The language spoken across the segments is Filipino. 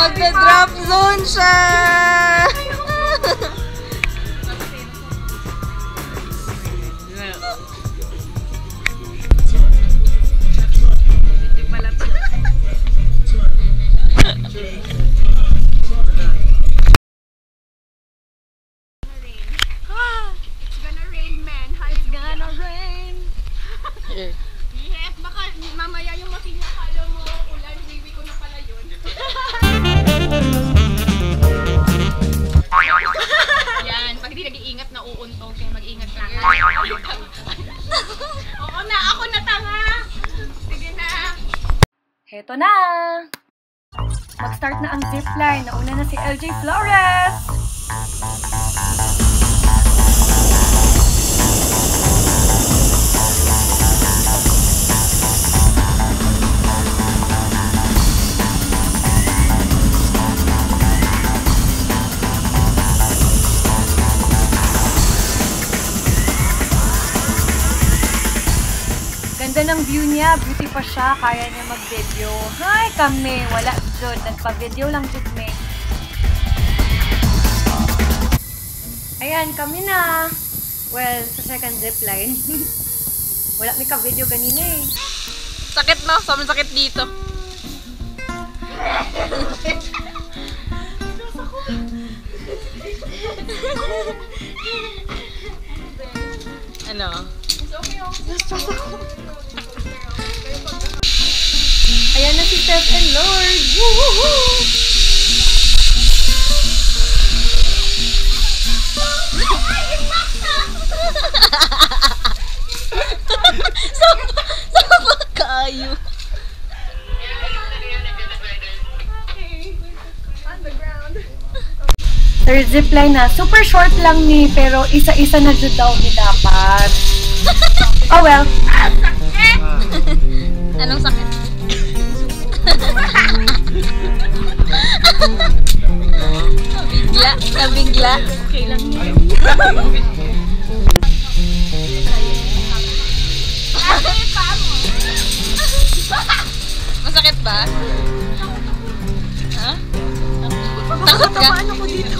Magda-drop zone siya! Yes, baka mamaya yung makinya kala mo ulan, wiwi ko na pala yun. Yan, pag di nag-iingat na uuntog, kaya mag-iingat lang. Oo na, ako na tanga! Sige na! Heto na! Mag-start na ang zipline. Nauna na si LJ Flores! Ganda ng view niya, beauty pa siya, kaya niya mag-video. Hi kami, wala dyan, nagpa-video lang dyan me. Ayan, kami na. Well, sa second zipline. Wala may ka-video ganina eh. Sakit na, sobrang sakit dito. Ano? Stress ako. Ayan na si Steph and Lord. Woohoo! Sama kayo. Third zipline na. Super short lang ni, pero isa-isa na dyan daw ni dapat. Oh well. Anong sakit? Nabigla. Okay lang yun. Masakit ba? Ha? Takot ka? Ano ko dito?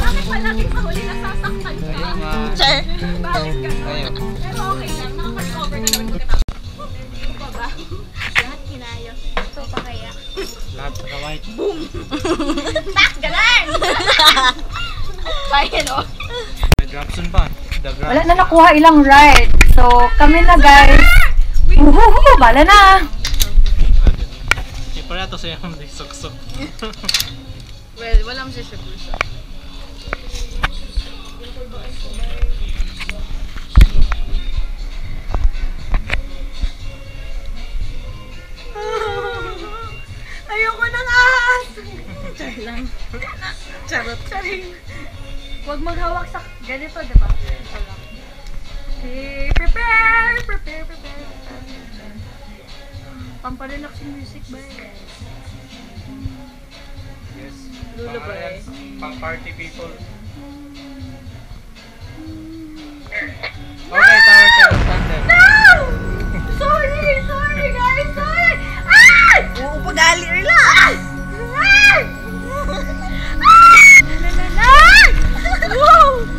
Bakit palagi sa huli nasasaktan ka? Sir. Bakit ka? Pero okay lang, nakapag-over ka naman pagkatapos. Ito pa ba? Lahat kinaya. Ito pa kaya? Lahat sa kaway. Boom! Tak! Galan! Kaya no? May dropson pa. Wala na nakuha ilang ride. So, kami na guys. Woohoo! Bala na! Ipara to sa yung sok-sok. Well, wala mo siya bulsa. Ayoko ng ahas! Char lang. Charot. Charing. Huwag maghawak sa ganito, diba? Ito lang. Okay, prepare! Pampalalaksing music ba eh? Yes. Lullaby. Pang party people. Okay, tower standard. No! Sorry guys! Sorry! Ay! Oo, pagali relax! Ay! Ay! Woo!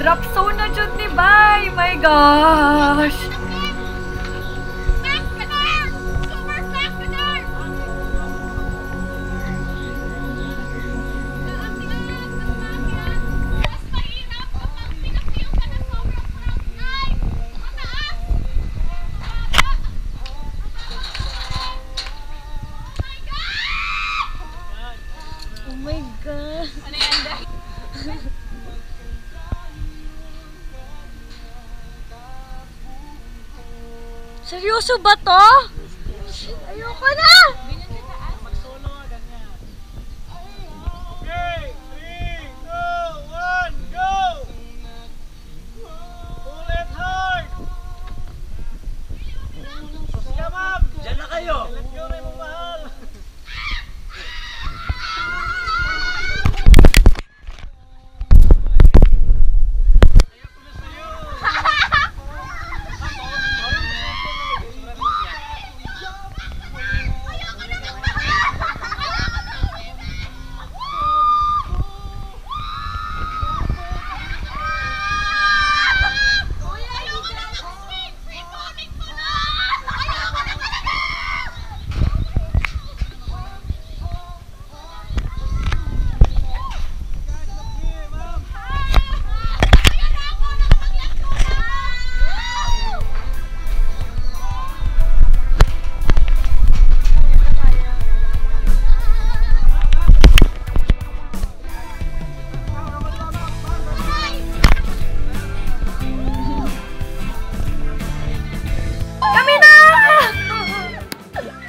Drop zone na dyan ni Bay! My gosh! Seryoso ba to? Ayoko na! Okay, 3, 2, 1, go! Pull it hard! Sige, ma'am! Diyan na kayo! Let go na yung mahal!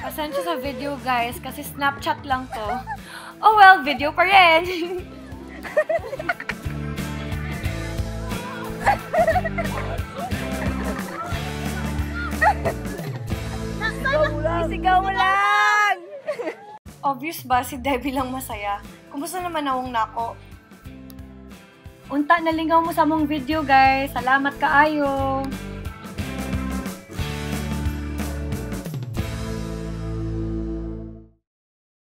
Pasensya sa video guys, kasi Snapchat lang to. Oh well, video pa rin. Isigaw mo lang! Obvious ba, si Debbie lang masaya? Kumusta naman awong nako? Unta nalingaw mo sa mong video guys. Salamat kaayo.